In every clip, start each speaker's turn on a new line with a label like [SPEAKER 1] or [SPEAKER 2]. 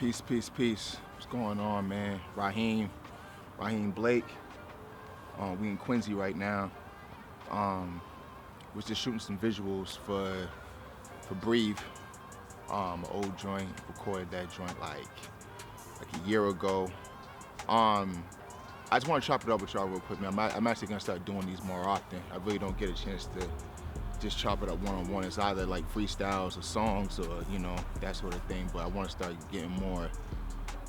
[SPEAKER 1] Peace, peace, peace. What's going on, man? Raheem Blake. We in Quincy right now. Was just shooting some visuals for Breathe. Old joint. Recorded that joint like a year ago. I just want to chop it up with y'all real quick, man. I'm actually gonna start doing these more often. I really don't get a chance to just chop it up one-on-one. It's either like freestyles or songs or, that sort of thing. But I want to start getting more,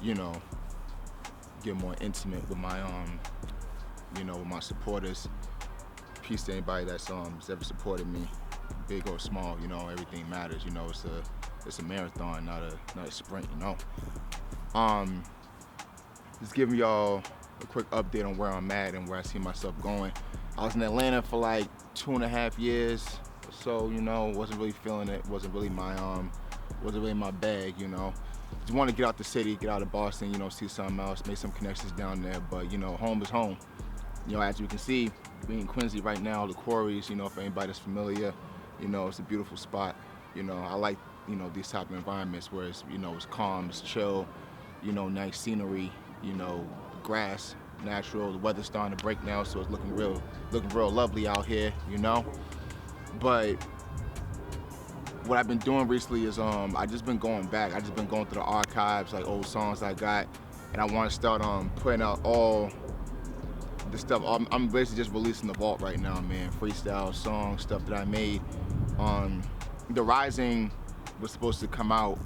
[SPEAKER 1] get more intimate with my, with my supporters. Peace to anybody that's ever supported me, big or small. Everything matters. It's a marathon, not a sprint. Just giving y'all a quick update on where I'm at and where I see myself going. I was in Atlanta for like 2.5 years or so, wasn't really feeling it, wasn't really my bag, Just want to get out the city, get out of Boston, see something else, make some connections down there, but home is home. As you can see, being in Quincy right now, the quarries, for anybody that's familiar, it's a beautiful spot. I like, these type of environments where it's, it's calm, it's chill, nice scenery, grass, natural. The weather's starting to break now, so it's looking real lovely out here, But what I've been doing recently is I just been going back. I just been going through the archives, like old songs I got, and I want to start putting out all the stuff. I'm basically just releasing the vault right now, man. Freestyle songs, stuff that I made. The Rising was supposed to come out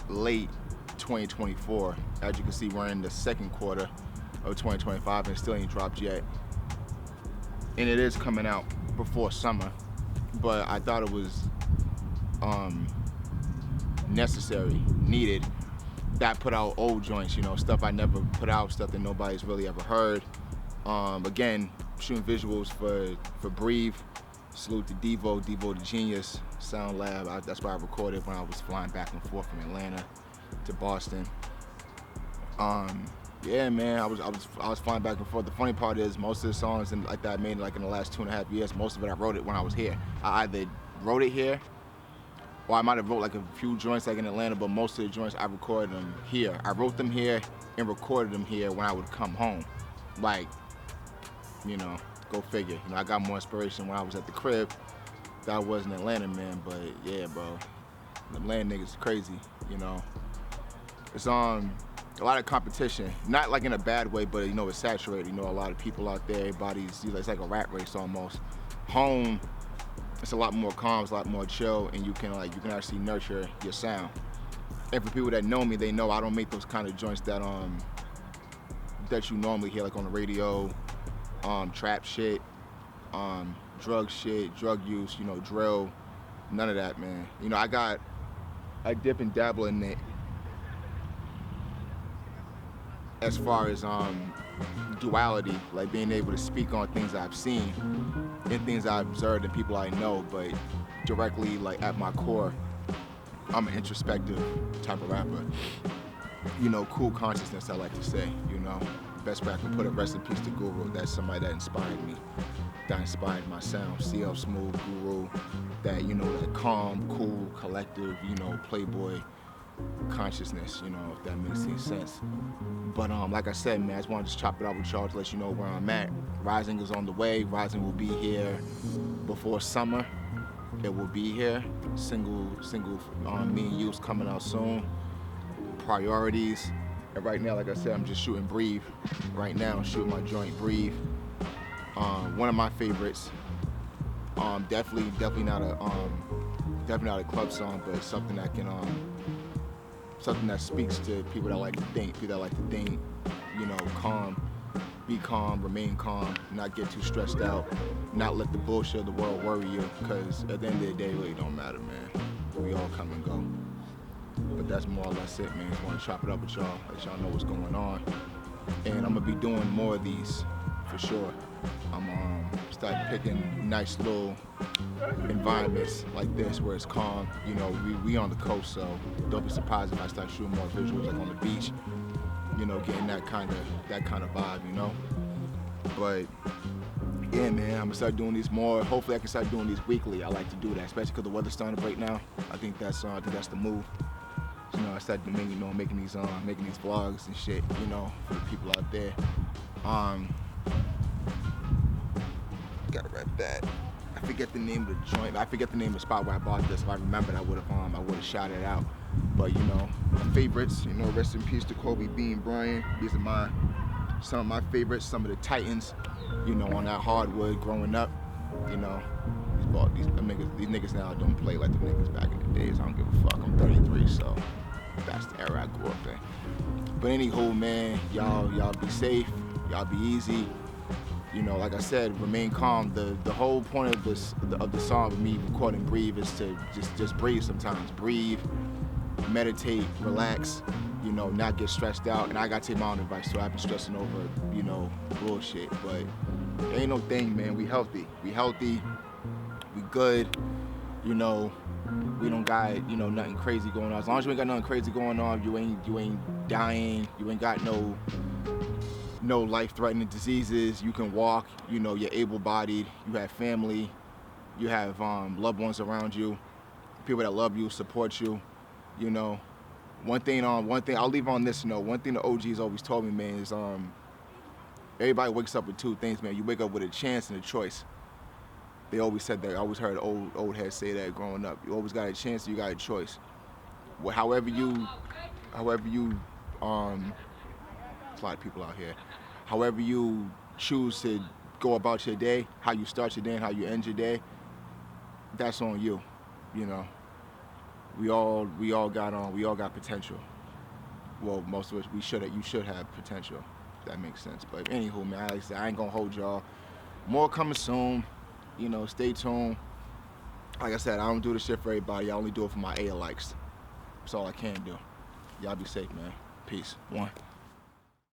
[SPEAKER 1] late 2024. As you can see, we're in the second quarter of 2025 and it still ain't dropped yet. And it is coming out before summer, but I thought it was necessary, needed, that I put out old joints, stuff I never put out, stuff that nobody's really ever heard. Again, shooting visuals for Breathe. Salute to Devo the Genius, Sound Lab. That's where I recorded when I was flying back and forth from Atlanta to Boston. Yeah, man, I was flying back and forth. The funny part is most of the songs like that I made in the last 2.5 years, most of it I wrote it when I was here. I either wrote it here, or I might have wrote like a few joints like in Atlanta, but most of the joints I recorded them here. I wrote them here and recorded them here when I would come home. Go figure. I got more inspiration when I was at the crib than I was in Atlanta, man. But yeah, bro, the Atlanta niggas is crazy. It's a lot of competition, not like in a bad way, but it's saturated. A lot of people out there. Everybody's, it's like a rat race almost. Home, it's a lot more calm, it's a lot more chill, and you can actually nurture your sound. And for people that know me, they know I don't make those kind of joints that you normally hear like on the radio. Trap shit, drug use, drill, none of that, man. I dip and dabble in it as far as duality, like being able to speak on things I've seen and things I've observed and people I know, but directly, like at my core, I'm an introspective type of rapper. Cool consciousness, I like to say, Best way I can put it, rest in peace to Guru. That's somebody that inspired me, that inspired my sound. CL Smooth, Guru, that, that calm, cool, collective, playboy consciousness, if that makes any sense. But like I said, man, I just want to just chop it out with y'all to let you know where I'm at. Rising is on the way. Rising will be here before summer. It will be here. Single, me and you's coming out soon. Priorities. And right now, like I said, I'm just shooting Breathe. Right now, I'm shooting my joint Breathe. One of my favorites. Definitely not a club song, but something that can something that speaks to people that like to think, calm, be calm, remain calm, not get too stressed out, not let the bullshit of the world worry you, because at the end of the day, it really don't matter, man. We all come and go. But that's more or less it, man. Just want to chop it up with y'all, let y'all know what's going on. And I'm going to be doing more of these, for sure. I'm start picking nice little environments like this where it's calm. We on the coast, so don't be surprised if I start shooting more visuals like on the beach, getting that kind of vibe, But yeah, man, I'm gonna start doing these more. Hopefully I can start doing these weekly. I like to do that, especially because the weather's starting to break now. I think that's the move. You know, I started to make, making these vlogs and shit, for the people out there. Gotta rep that. I forget the name of the joint. I forget the name of the spot where I bought this. If I remembered, I would have shouted it out. But my favorites. Rest in peace to Kobe Bean Bryant. These are some of my favorites. Some of the Titans. On that hardwood growing up. These niggas now don't play like the niggas back in the days. I don't give a fuck. I'm 33, so that's the era I grew up in. But anywho, man, y'all be safe. Y'all be easy. Like I said, remain calm. The whole point of the song of me recording Breathe is to just breathe sometimes. Breathe, meditate, relax, not get stressed out. And I gotta take my own advice too. I've been stressing over, bullshit. But there ain't no thing, man. We healthy. We good. We don't got, nothing crazy going on. As long as you ain't got nothing crazy going on, you ain't dying, you ain't got no life-threatening diseases. You can walk, you're able-bodied, you have family, you have loved ones around you, people that love you, support you. One thing I'll leave on this note. One thing the OGs always told me, man, is everybody wakes up with two things, man. You wake up with a chance and a choice. They always said that. I always heard old heads say that growing up. You always got a chance, you got a choice. However you there's a lot of people out here. However you choose to go about your day, how you start your day and how you end your day, that's on you. We all got potential. Well, most of us, you should have potential. If that makes sense. But anywho, man, like I said, I ain't gonna hold y'all. More coming soon. Stay tuned. Like I said, I don't do this shit for everybody. I only do it for my A likes. That's all I can do. Y'all be safe, man. Peace. One.